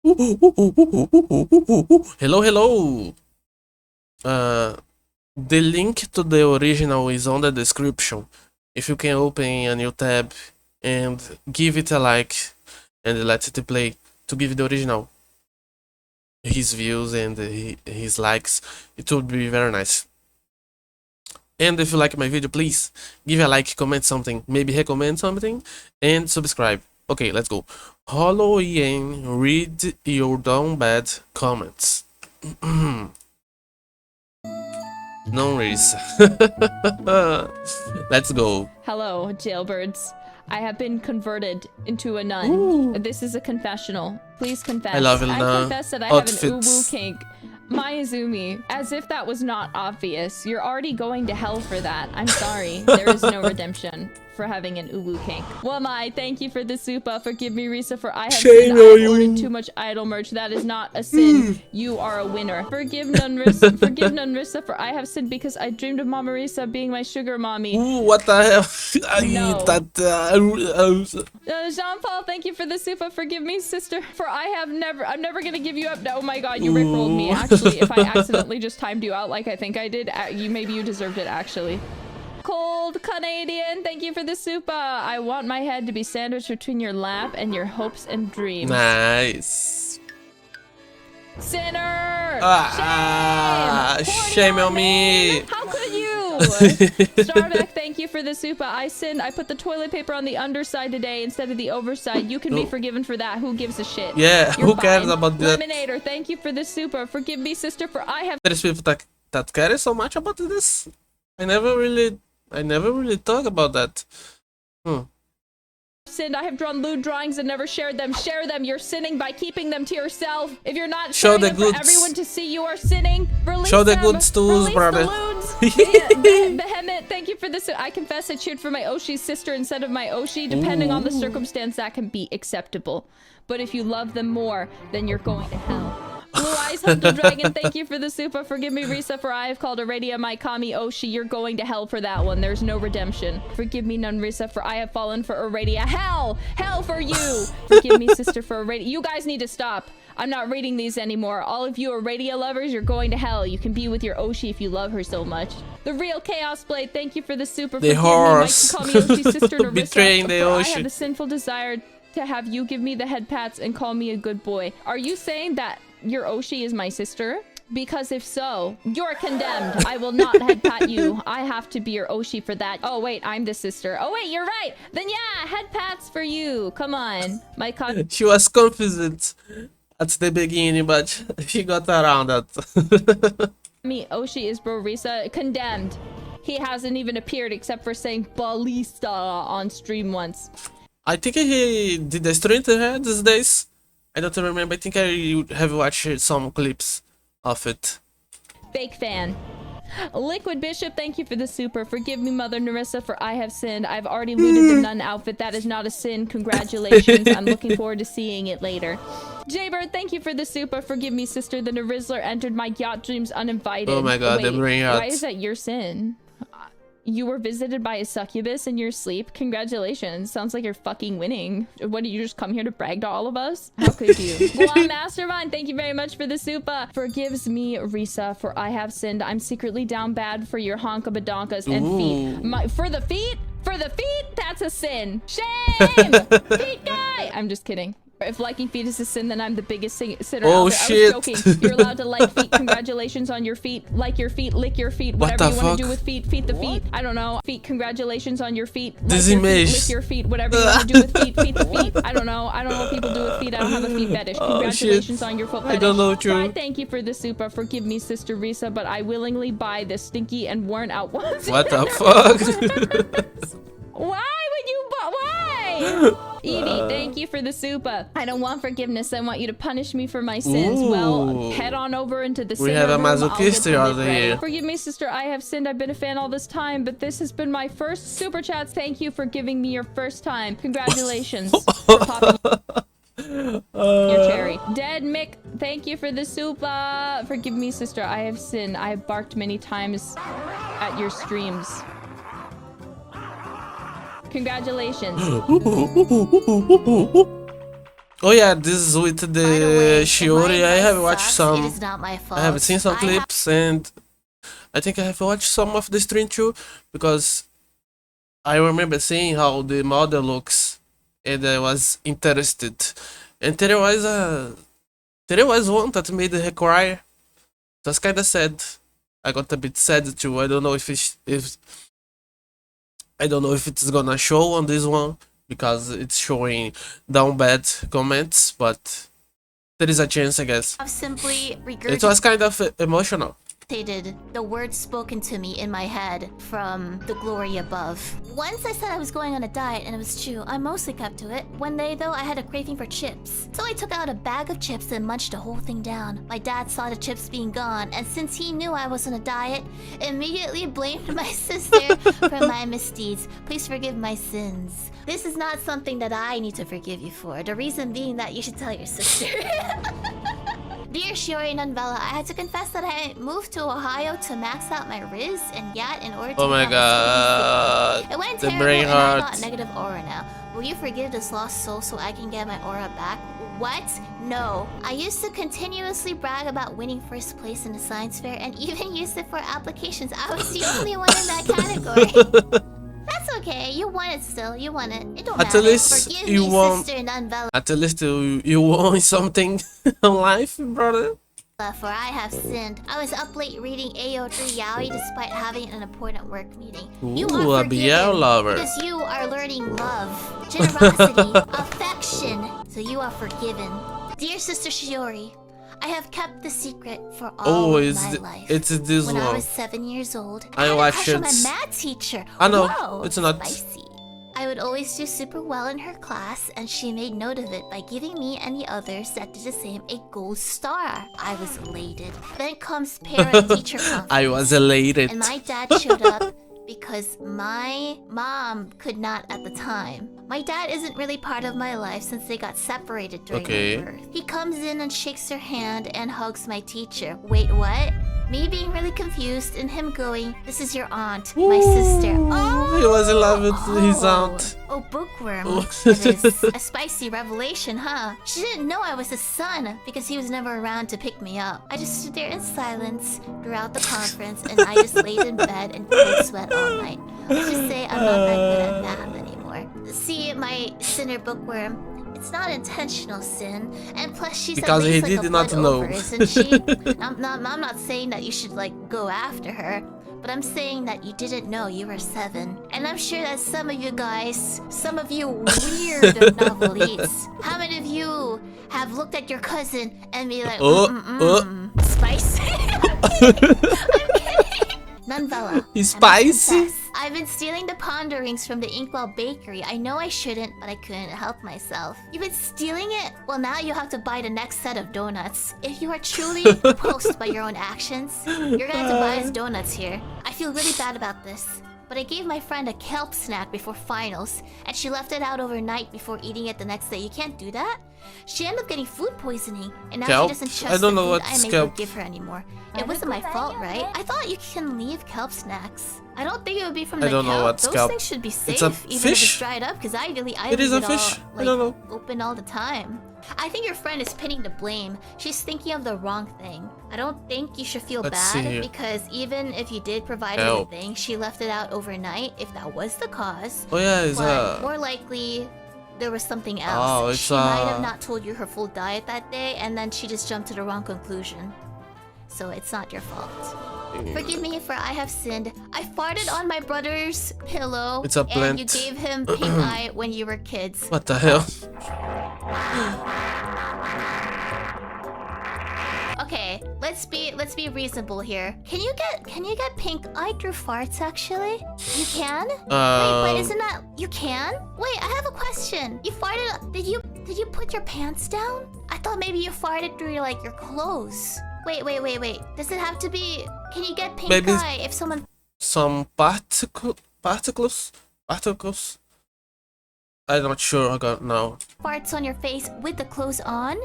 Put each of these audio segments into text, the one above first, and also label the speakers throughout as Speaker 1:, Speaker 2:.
Speaker 1: Hello, hello. The link to the original is on the description. If you can open a new tab and give it a like and let it play to give the original his views and his likes, it would be very nice. And if you like my video, please give a like, comment something, maybe recommend something, and subscribe. Okay, let's go. HoloEN, read your down bad comments. No worries. Let's go.
Speaker 2: Hello, jailbirds. I have been converted into a nun.
Speaker 1: Ooh.
Speaker 2: This is a confessional. Please confess.
Speaker 1: I love it,
Speaker 2: I confess that I have an uwu kink. Mayuzumi, as if that was not obvious. You're already going to hell for that. I'm sorry. There is no redemption for having an uwu kink. Wamai, thank you for the supa. Forgive me, Risa, for I have sinned. I have ordered too much idol merch. That is not a sin. You are a winner. Forgive Nunrisa, for I have sinned because I dreamed of Mama Risa being my sugar mommy.
Speaker 1: Ooh, what the hell?
Speaker 2: No.
Speaker 1: That,
Speaker 2: Jean-Paul, thank you for the supa. Forgive me, sister, for I'm never gonna give you up. Oh my god, you rickrolled me. Actually, if I accidentally just timed you out like I think I did, maybe you deserved it, actually. Cold Canadian, thank you for the supa. I want my head to be sandwiched between your lap and your hopes and dreams.
Speaker 1: nice.
Speaker 2: Sinner!
Speaker 1: Shame on me.
Speaker 2: How could you? Starbeck, thank you for the supa. I sinned. I put the toilet paper on the underside today instead of the overside. You can be forgiven for that. Who gives a shit?
Speaker 1: Yeah,
Speaker 2: You're
Speaker 1: who cares
Speaker 2: fine.
Speaker 1: about that?
Speaker 2: Lemonator, thank you for the supa. Forgive me, sister, for I have
Speaker 1: There's people that care so much about this. I never really thought about that.
Speaker 2: sinned. I have drawn lewd drawings and never shared them. Share them. You're sinning by keeping them to yourself. If you're not
Speaker 1: Show
Speaker 2: sharing
Speaker 1: the
Speaker 2: them
Speaker 1: goods.
Speaker 2: for everyone to see, you are sinning. Release
Speaker 1: Show the
Speaker 2: them.
Speaker 1: goods to us,
Speaker 2: Release
Speaker 1: brother.
Speaker 2: the lewds. Behemoth, thank you for this. I confess I cheered for my Oshi's sister instead of my Oshi. Depending on the circumstance, that can be acceptable. But if you love them more, then you're going to hell. Blue Eyes Hunter Dragon, thank you for the supa. Forgive me, Risa, for I have called Aradia my Kami Oshi. You're going to hell for that one. There's no redemption. Forgive me, Nun Risa, for I have fallen for Aradia. Hell! Hell for you! Forgive me, sister, for Aradia. You guys need to stop. I'm not reading these anymore. All of you Aradia lovers, you're going to hell. You can be with your Oshi if you love her so much. The Real Chaos Blade, thank you for the super.
Speaker 1: The horse.
Speaker 2: Call me Oshi's sister, Narissa,
Speaker 1: Betraying the
Speaker 2: for I
Speaker 1: Oshi.
Speaker 2: have the sinful desire to have you give me the head pats and call me a good boy. Are you saying that your Oshi is my sister? Because if so, you're condemned. I will not head pat you. I have to be your Oshi for that. Oh wait, I'm the sister. Oh wait, you're right. Then yeah, head pats for you. Come on. My con-
Speaker 1: She was confused at the beginning, but she got around that.
Speaker 2: Me, Oshi is Bro Risa. Condemned. He hasn't even appeared except for saying Ballista on stream once.
Speaker 1: I think he did the stream these days. I don't remember. I think I have watched some clips of it.
Speaker 2: Fake fan. Liquid Bishop, thank you for the super. Forgive me, Mother Narissa, for I have sinned. I've already looted the nun outfit. That is not a sin. Congratulations. I'm looking forward to seeing it later. Jaybird, thank you for the super. Forgive me, sister. The Narizzler entered my yacht dreams uninvited.
Speaker 1: Oh my god, the brain yacht.
Speaker 2: Why is that your sin? You were visited by a succubus in your sleep. Congratulations. Sounds like you're fucking winning. What, did you just come here to brag to all of us? How could you? Blonde Mastermind, thank you very much for the supa. Forgives me, Risa, for I have sinned. I'm secretly down bad for your honkabadonkas and feet. For the feet? For the feet? That's a sin. Shame! Feet guy! I'm just kidding. If liking feet is a sin, then I'm the biggest sinner
Speaker 1: oh,
Speaker 2: out there.
Speaker 1: shit.
Speaker 2: I was joking. You're allowed to like feet. Congratulations on your feet. Like your feet, lick your feet, whatever you want to do with feet. Feet the feet. I don't know. Feet, congratulations on your feet. Like
Speaker 1: This
Speaker 2: your
Speaker 1: image.
Speaker 2: feet, lick your feet, whatever you want to do with feet. Feet the feet. I don't know. I don't know what people do with feet. I don't have a feet fetish. Congratulations on your foot fetish.
Speaker 1: I don't know you.
Speaker 2: I thank you for the super. Forgive me, Sister Risa, but I willingly buy the stinky and worn out ones.
Speaker 1: What the fuck?
Speaker 2: Why would you why? Edie, thank you for the supa. I don't want forgiveness. I want you to punish me for my sins.
Speaker 1: Ooh.
Speaker 2: Well, head on over into the
Speaker 1: We have a
Speaker 2: room. I'll get
Speaker 1: masochist
Speaker 2: them
Speaker 1: out
Speaker 2: ready.
Speaker 1: here.
Speaker 2: Forgive me, sister. I have sinned. I've been a fan all this time, but this has been my first super chats. Thank you for giving me your first time. Congratulations for popping your cherry. Dead Mick, thank you for the supa. Forgive me, sister. I have sinned. I have barked many times at your streams. Congratulations.
Speaker 1: Oh yeah, this is with
Speaker 3: By the
Speaker 1: the
Speaker 3: way, if my
Speaker 1: Shiori. I have
Speaker 3: advice
Speaker 1: watched
Speaker 3: sucks,
Speaker 1: some.
Speaker 3: it is not my fault.
Speaker 1: I have seen some
Speaker 3: I
Speaker 1: clips, and I think I have watched some of the stream too, because I remember seeing how the model looks, and I was interested. And there was one that made her cry. That's kind of sad. I got a bit sad too. I don't know if I don't know if it's gonna show on this one because it's showing down bad comments, but there is a chance, I guess.
Speaker 3: have simply
Speaker 1: It was kind of emotional.
Speaker 3: regurgitated the words spoken to me in my head from the glory above. Once I said I was going on a diet, and it was true. I mostly kept to it. One day, though, I had a craving for chips. So I took out a bag of chips and munched the whole thing down. My dad saw the chips being gone, and since he knew I was on a diet, immediately blamed my sister for my misdeeds. Please forgive my sins. This is not something that I need to forgive you for. The reason being that you should tell your sister. Dear Shiori and Unvella, I had to confess that I moved to Ohio to max out my Riz and Yat in order to
Speaker 1: Oh my
Speaker 3: become a
Speaker 1: god.
Speaker 3: it went
Speaker 1: The
Speaker 3: terrible
Speaker 1: brain
Speaker 3: and I
Speaker 1: heart.
Speaker 3: got negative aura now. Will you forgive this lost soul so I can get my aura back? What? No. I used to continuously brag about winning first place in the science fair and even used it for applications. I was the only one in that category. That's okay. You won it still. You won it. It don't
Speaker 1: At
Speaker 3: matter.
Speaker 1: least
Speaker 3: Forgive
Speaker 1: you
Speaker 3: me,
Speaker 1: won.
Speaker 3: sister and Unvella.
Speaker 1: At least you won something in life, brother.
Speaker 3: For I have sinned. I was up late reading AO3 Yaoi despite having an important work meeting. You
Speaker 1: Ooh,
Speaker 3: are
Speaker 1: a BL
Speaker 3: forgiven
Speaker 1: lover.
Speaker 3: because you are learning love, generosity, affection. So you are forgiven. Dear Sister Shiori, I have kept the secret for all
Speaker 1: Oh,
Speaker 3: of
Speaker 1: it's
Speaker 3: my
Speaker 1: th
Speaker 3: life.
Speaker 1: it's this
Speaker 3: When I
Speaker 1: one.
Speaker 3: was 7 years old,
Speaker 1: I
Speaker 3: had a
Speaker 1: watched
Speaker 3: crush on my
Speaker 1: it.
Speaker 3: math teacher.
Speaker 1: I know,
Speaker 3: Whoa,
Speaker 1: it's not.
Speaker 3: spicy. I would always do super well in her class, and she made note of it by giving me and the others that did the same a gold star. I was elated. Then comes parent-teacher conference.
Speaker 1: I was elated.
Speaker 3: And my dad showed up because my mom could not at the time. My dad isn't really part of my life since they got separated during
Speaker 1: Okay.
Speaker 3: my birth. He comes in and shakes her hand and hugs my teacher. Wait, what? Me being really confused and him going, "This is your aunt, my sister." Oh,
Speaker 1: He was in love with his aunt.
Speaker 3: Oh, bookworm.
Speaker 1: Oh.
Speaker 3: It is a spicy revelation, huh? She didn't know I was his son because he was never around to pick me up. I just stood there in silence throughout the conference and I just laid in bed and cold sweat all night. Let's just say I'm not that good at math anymore. See, my sinner bookworm, it's not intentional sin, and plus she's
Speaker 1: Because
Speaker 3: at least
Speaker 1: he
Speaker 3: like a
Speaker 1: did not
Speaker 3: blood
Speaker 1: know.
Speaker 3: over, isn't she? I'm not saying that you should like go after her, but I'm saying that you didn't know you were 7. And I'm sure that some of you guys, some of you weird novelites, how many of you have looked at your cousin and be like, spicy? I'm kidding. Nunvella.
Speaker 1: He's
Speaker 3: I must
Speaker 1: spicy?
Speaker 3: confess, I've been stealing the ponderings from the Inkwell Bakery. I know I shouldn't, but I couldn't help myself. You've been stealing it? Well, now you have to buy the next set of donuts. If you are truly repulsed by your own actions, you're gonna have to buy us donuts here. I feel really bad about this, but I gave my friend a kelp snack before finals, and she left it out overnight before eating it the next day. You can't do that? She ended up getting food poisoning, and now
Speaker 1: Kelp?
Speaker 3: she doesn't
Speaker 1: I
Speaker 3: trust
Speaker 1: don't
Speaker 3: the
Speaker 1: know
Speaker 3: food
Speaker 1: what's
Speaker 3: I make
Speaker 1: kelp.
Speaker 3: or give her anymore. It wasn't my fault, right? I thought you can leave kelp snacks. I don't think it would be from
Speaker 1: I
Speaker 3: the
Speaker 1: don't know
Speaker 3: kelp.
Speaker 1: what's
Speaker 3: Those
Speaker 1: kelp.
Speaker 3: things should be safe,
Speaker 1: It's a
Speaker 3: even if
Speaker 1: fish?
Speaker 3: it's dried up, because I
Speaker 1: It
Speaker 3: leave
Speaker 1: is a
Speaker 3: it all,
Speaker 1: fish? I
Speaker 3: like,
Speaker 1: don't know.
Speaker 3: open all the time. I think your friend is pinning the blame. She's thinking of the wrong thing. I don't think you should feel
Speaker 1: Let's see
Speaker 3: bad
Speaker 1: here.
Speaker 3: because even if you did provide her
Speaker 1: Kelp.
Speaker 3: the thing, she left it out overnight if that was the cause.
Speaker 1: Oh yeah, it's
Speaker 3: But more likely, there was something else.
Speaker 1: Oh, it's,
Speaker 3: she might have not told you her full diet that day, and then she just jumped to the wrong conclusion. So it's not your fault. Forgive me for I have sinned. I farted on my brother's pillow,
Speaker 1: It's a
Speaker 3: and you
Speaker 1: plant.
Speaker 3: gave him pink eye when you were kids.
Speaker 1: What the hell?
Speaker 3: Okay, let's be reasonable here. Can you get pink eye through farts actually? You can? Wait, isn't that you can? Wait, I have a question. You farted did you put your pants down? I thought maybe you farted through like your clothes. Wait. Does it have to be can you get pink
Speaker 1: Maybe-
Speaker 3: eye if someone
Speaker 1: Some particles? I'm not sure I got now.
Speaker 3: farts on your face with the clothes on?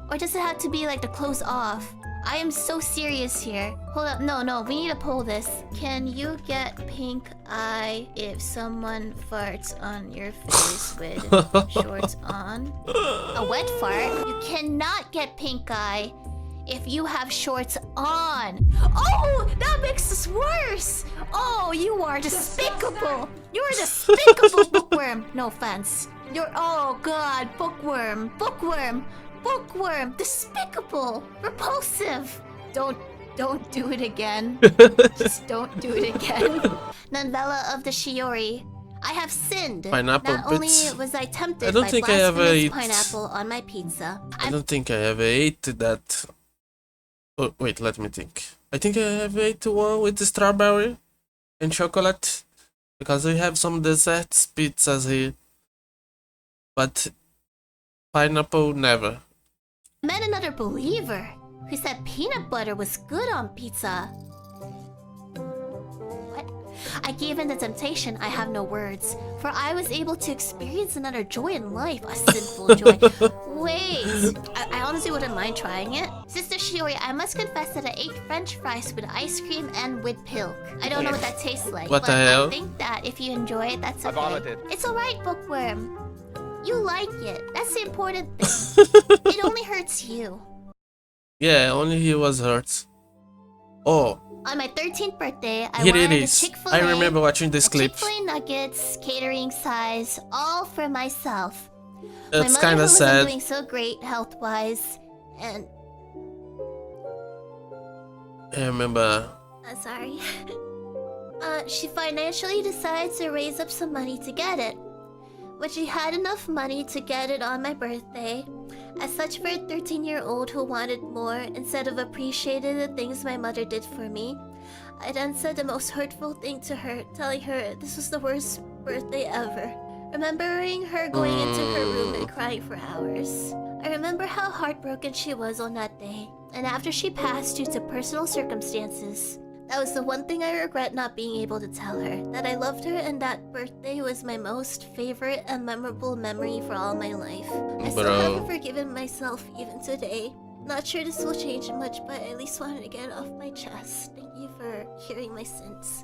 Speaker 3: Or does it have to be like the clothes off? I am so serious here. Hold up, no, we need to pull this. Can you get pink eye if someone farts on your face with shorts on? A wet fart? You cannot get pink eye if you have shorts on. Oh, that makes this worse. Oh, you are despicable. You're a despicable bookworm. No offense. Oh god, bookworm. Despicable. Repulsive. Don't do it again. Just don't do it again. Nonvella of the Shiori. I have sinned.
Speaker 1: Pineapple
Speaker 3: Not only
Speaker 1: bits.
Speaker 3: was I tempted
Speaker 1: I don't
Speaker 3: by
Speaker 1: think I ever
Speaker 3: blasphemous
Speaker 1: ate.
Speaker 3: pineapple on my pizza.
Speaker 1: I don't think I ever ate that. Oh, wait, let me think. I think I have ate one with the strawberry and chocolate. Because we have some desserts pizzas here. But pineapple, never.
Speaker 3: I met another believer who said peanut butter was good on pizza. What? I gave in to temptation. I have no words. For I was able to experience another joy in life. A sinful joy. Wait. I honestly wouldn't mind trying it. Sister Shiori, I must confess that I ate french fries with ice cream and with pilk. I don't know what that tastes like.
Speaker 1: What
Speaker 3: but
Speaker 1: the hell?
Speaker 3: I think that if you enjoy it, that's okay.
Speaker 4: I vomited.
Speaker 3: It's alright, bookworm. You like it. That's the important thing. It only hurts you.
Speaker 1: Yeah, only he was hurt. Oh,
Speaker 3: On my 13th birthday, I
Speaker 1: here it
Speaker 3: wanted a
Speaker 1: is.
Speaker 3: Chick-fil-A,
Speaker 1: I remember watching this clip.
Speaker 3: Chick-fil-A nuggets, catering size, all for myself.
Speaker 1: It's
Speaker 3: My
Speaker 1: kind
Speaker 3: mother,
Speaker 1: of
Speaker 3: who
Speaker 1: sad.
Speaker 3: wasn't doing so great health-wise, and
Speaker 1: I remember.
Speaker 3: sorry. She financially decides to raise up some money to get it. When she had enough money to get it on my birthday, as such for a 13-year-old who wanted more, instead of appreciating the things my mother did for me, I then said the most hurtful thing to her, telling her this was the worst birthday ever. Remembering her going into her room and crying for hours. I remember how heartbroken she was on that day, and after she passed due to personal circumstances, that was the one thing I regret not being able to tell her, that I loved her and that birthday was my most favorite and memorable memory for all my life. I still haven't forgiven myself even today. Not sure this will change much, but I at least wanted to get it off my chest. Thank you for hearing my sins.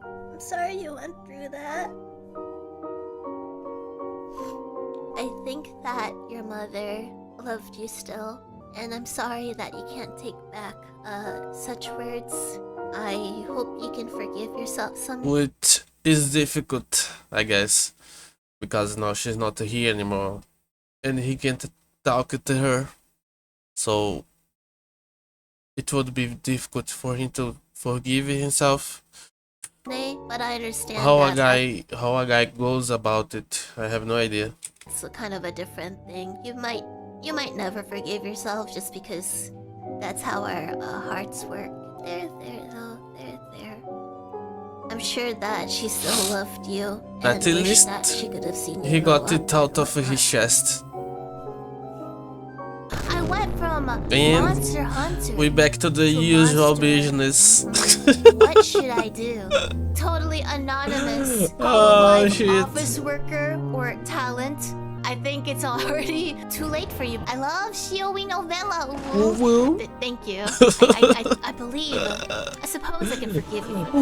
Speaker 3: I'm sorry you went through that. I think that your mother loved you still, and I'm sorry that you can't take back such words. I hope you can forgive yourself someday.
Speaker 1: Which is difficult, I guess. Because now she's not here anymore. And he can't talk to her. So it would be difficult for him to forgive himself.
Speaker 3: But I understand
Speaker 1: How a
Speaker 3: that
Speaker 1: guy goes about it, I have no idea.
Speaker 3: it's a kind of a different thing. You might never forgive yourself just because that's how our hearts work. There. I'm sure that she still loved you, and
Speaker 1: At
Speaker 3: wish
Speaker 1: least
Speaker 3: that she could have seen you
Speaker 1: he
Speaker 3: grow
Speaker 1: got it
Speaker 3: up
Speaker 1: out of
Speaker 3: and
Speaker 1: his chest.
Speaker 3: I went from
Speaker 1: And
Speaker 3: Monster Hunter.
Speaker 1: we back to the
Speaker 3: to
Speaker 1: usual
Speaker 3: Monster.
Speaker 1: business.
Speaker 3: What should I do? Totally anonymous.
Speaker 1: Oh,
Speaker 3: Hololive
Speaker 1: shit.
Speaker 3: office worker or talent? I think it's already too late for you. I love Shioi novella.
Speaker 1: Woo-woo.
Speaker 3: Thank you. I believe. I suppose I can forgive you for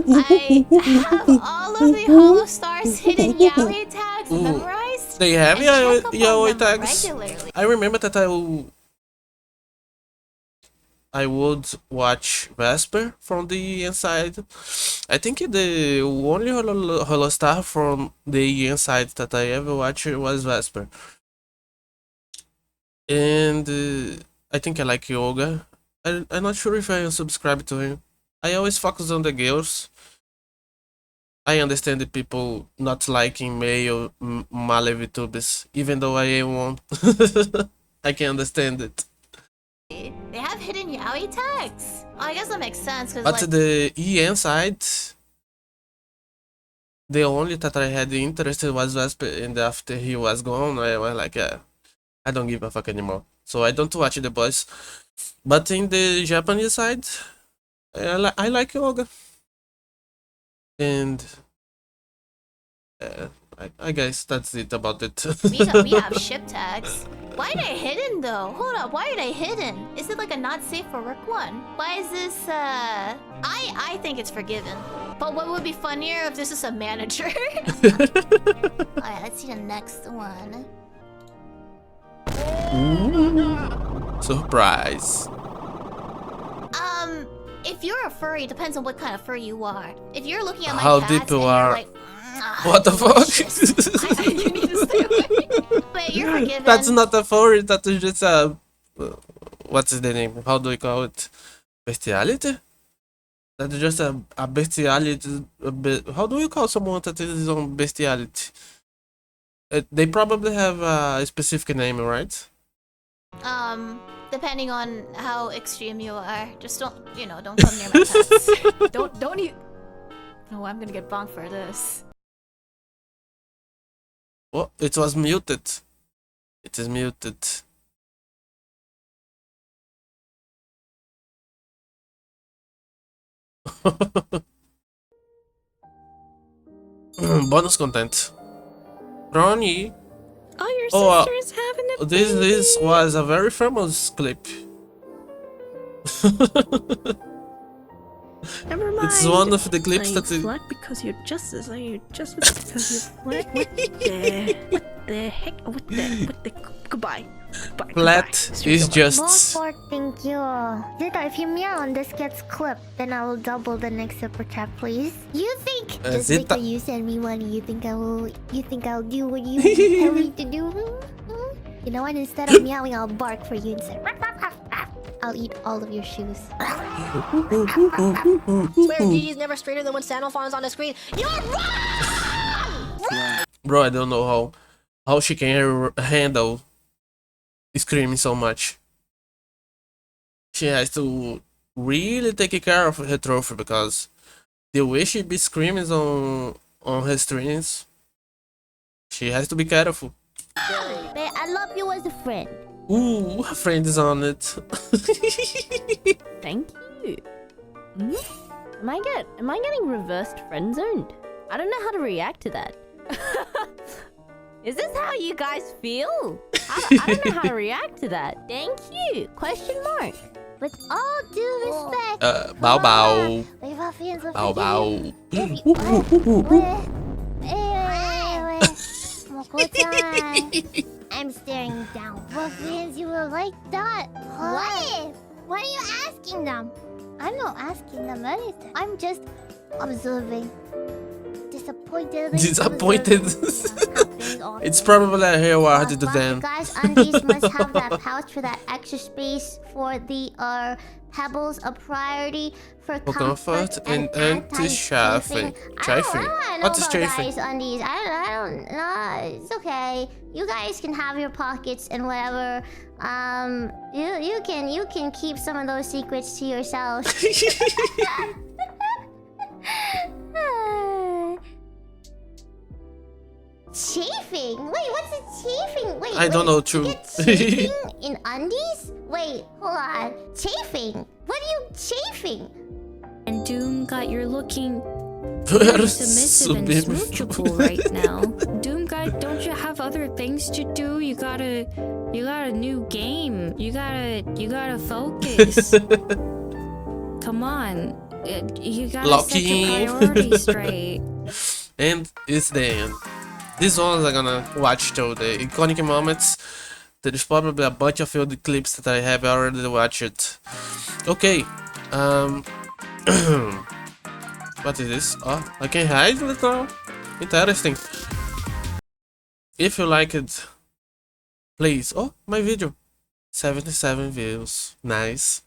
Speaker 3: that. I have all of the Holo Stars hidden yaoi tags
Speaker 1: Ooh.
Speaker 3: memorized.
Speaker 1: They have
Speaker 3: and check up on
Speaker 1: yaoi
Speaker 3: them
Speaker 1: tags.
Speaker 3: regularly.
Speaker 1: I remember that I would watch Vesper from the inside. I think the only Holostar from the inside that I ever watched was Vesper. And I think I like Yoga. I'm not sure if I am subscribed to him. I always focus on the girls. I understand the people not liking male male VTubers, even though I am one. I can understand it.
Speaker 3: They have hidden yaoi tags. I guess that makes sense because
Speaker 1: But the EN side, the only that I had interest in was Vesper, and after he was gone, I was like, yeah, I don't give a fuck anymore. So I don't watch the boys. But in the Japanese side, I like Yoga. And I guess that's it about it.
Speaker 3: we have ship tags. Why are they hidden though? Hold up, why are they hidden? Is it like a not safe for work one? Why is this I think it's forgiven. But what would be funnier if this is a manager? Alright, let's see the next one.
Speaker 1: Surprise.
Speaker 3: If you're a furry, it depends on what kind of furry you are. If you're looking at my
Speaker 1: How
Speaker 3: cats
Speaker 1: deep
Speaker 3: and
Speaker 1: you
Speaker 3: you're
Speaker 1: are.
Speaker 3: like,
Speaker 1: What the fuck?
Speaker 3: you need to stay away. But you're forgiven.
Speaker 1: That's not a furry, that is just a... what's the name? How do we call it? Bestiality? That's just a bestiality... how do you call someone that is on bestiality? They probably have a specific name, right?
Speaker 3: Depending on how extreme you are. Just don't, you know, don't come near my pets. don't you... Oh, I'm gonna get bonked for this.
Speaker 1: Oh, it was muted. It is muted. Bonus content. Ronnie.
Speaker 4: Oh, your
Speaker 1: Oh,
Speaker 4: sister's having a
Speaker 1: this was a very famous clip.
Speaker 4: Never mind.
Speaker 1: It's one of the clips
Speaker 4: are
Speaker 1: that
Speaker 4: you slut because you're justice? Are you just because you're what? What the heck? What the goodbye.
Speaker 1: Flat is just...
Speaker 5: Ballpark, thank you. Zeta, if your meow on this gets clipped, then I will double the next super chat, please. You think just
Speaker 1: Zeta.
Speaker 5: because you send me money, you think I'll do what you tell me to do? You know what? Instead of meowing, I'll bark for you instead. I'll eat all of your shoes.
Speaker 6: Swear Gigi's never straighter than when Sandalphon is on the screen. You're wrong!
Speaker 1: Bro, I don't know how she can handle screaming so much. She has to really take care of her trophy because the way she be screaming on her streams, she has to be careful.
Speaker 5: Babe, I love you as a friend.
Speaker 1: Ooh, her friend is on it.
Speaker 4: Thank you. Am I getting reversed friend zoned? I don't know how to react to that. Is this how you guys feel? I don't know how to react to that. Thank you. Question mark.
Speaker 5: With all due respect.
Speaker 1: Bow bow.
Speaker 5: Wait, ruffians,
Speaker 1: Bow bow.
Speaker 5: I'm staring down. Ruffians, you were like that. What? What are you asking them? I'm not asking them anything. I'm just observing. Disappointed.
Speaker 1: Disappointed. It's probably a hair word to them.
Speaker 5: Guys, undies must have that pouch for that extra space for the pebbles, a priority for
Speaker 1: comfort and anti-chafing. Chafing? What is chafing?
Speaker 5: Guys, undies. I don't know. It's okay. You guys can have your pockets and whatever. You can keep some of those secrets to yourselves. Chafing? Wait, what's a chafing? Wait,
Speaker 1: I don't know too.
Speaker 5: Chafing in undies? Wait, hold on. Chafing? What are you chafing?
Speaker 4: And Doom got you're looking
Speaker 1: Very
Speaker 4: submissive and smoochable right now. Doom guy, don't you have other things to do? You got a new game. You gotta focus. Come on. You gotta set your priorities straight.
Speaker 1: And it's the end. These ones I'm gonna watch till the iconic moments. There's probably a bunch of other clips that I have already watched. Okay. What is this? Oh, I can hide it now. Interesting. If you like it, please. Oh, my video. 77 views. Nice.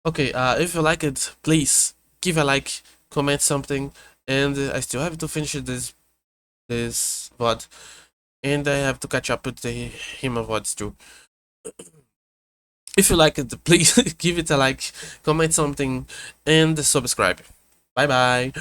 Speaker 1: Okay, if you like it, please give a like, comment something, and I still have to finish this VOD, and I have to catch up with the Hima VODs too. If you like it, please give it a like, comment something, and subscribe. Bye bye.